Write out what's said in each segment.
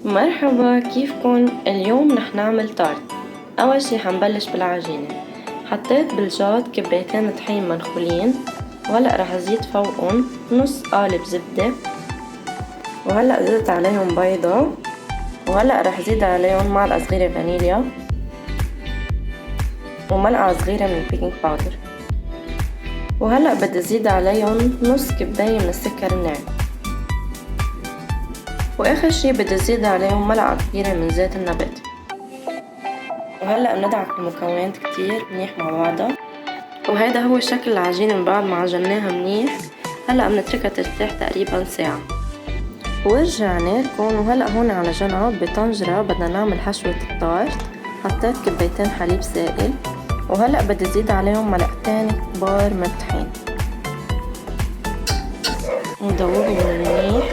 مرحبا، كيفكن؟ اليوم رح نعمل تارت. أول شي حنبلش بالعجينة. حطيت بالجاد كبايتين طحين منخولين، وهلأ رح أزيد فوقن نص قالب زبدة، وهلأ زدت عليهم بيضة، وهلأ رح زيد عليهم معلقة صغيرة فانيليا وملعقة صغيرة من البيكنج باودر، وهلأ بدي زيد عليهم نص كباية من السكر الناعم، واخر شي بدي زيد عليهم ملعقة كبيرة من زيت النبات. وهلأ بندعك المكونات كتير منيح مع بعضها، وهيدا هو شكل العجينة من بعد ما عجناها منيح. هلأ بنتركها ترتاح تقريبا ساعة ورجعنا لكم. وهلأ هون على جنب بطنجرة بدنا نعمل حشوة التارت. حطيت كبايتين حليب سائل، وهلأ بدي زيد عليهم ملعقتين كبار من الطحين ندوبهم منيح.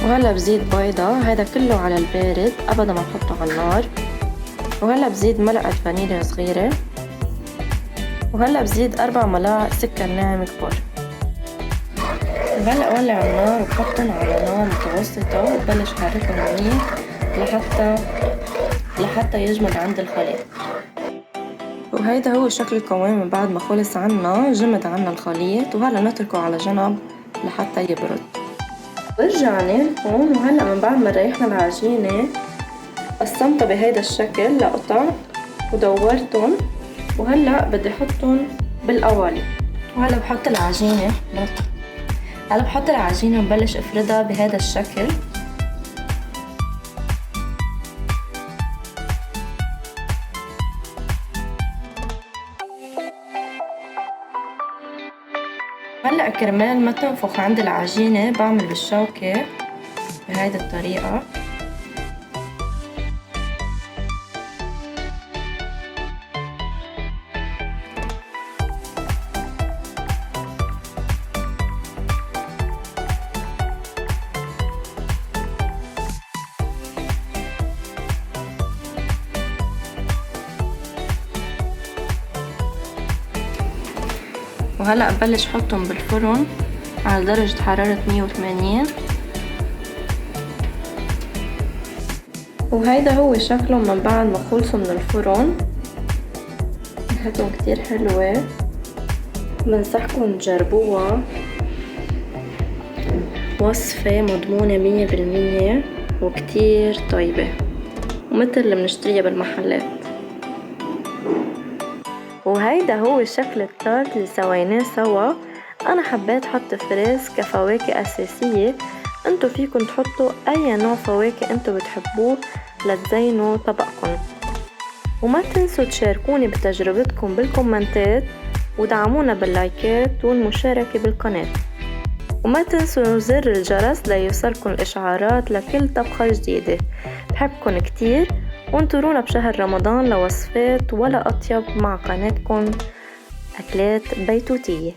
وهلأ بزيد بيضة، هيدا كله على البارد أبدا ما نحطه على النار. وهلأ بزيد ملعقة فانيليا صغيرة، وهلأ بزيد 4 ملاعق سكر ناعم كبار. وهلأ ولع النار وبحطن على نار متوسطة وبلش حركهم منيح لحتى يجمد عند الخليط. وهيدا هو شكل القوام من بعد ما خلص عنا جمد عنا الخليط. وهلأ نتركه على جنب لحتى يبرد. ورجعنا لكم، وهلأ من بعد ما ريحنا العجينة قسمتها بهيدا الشكل لقطع ودورتن، وهلأ بدي احطن بالقوالب. وهلأ بحط العجينة وبلش افردها بهذا الشكل. هلأ كرمال ما تنفخ عند العجينة بعمل بالشوكة بهيدي الطريقة. وهلأ ببلش حطهم بالفرن على درجة حرارة 180. وهيدا هو شكلهم من بعد ما خلصوا من الفرن. ريحتهم كتير حلوة، بنصحكم تجربوها. وصفة مضمونة 100% وكتير طيبة، ومثل اللي بنشتريها بالمحلات. وهيدا هو شكل التارت اللي سويناه سوا. انا حبيت حط فريز كفواكه اساسية، انتو فيكن تحطوا اي نوع فواكه انتو بتحبوه لتزينوا طبقكن. وما تنسوا تشاركوني بتجربتكم بالكومنتات، ودعمونا باللايكات والمشاركة بالقناة. وما تنسوا زر الجرس ليوصلكن الاشعارات لكل طبخة جديدة. بحبكن كتير، وانطرونا بشهر رمضان لوصفات ولا أطيب مع قناتكم أكلات بيتوتية.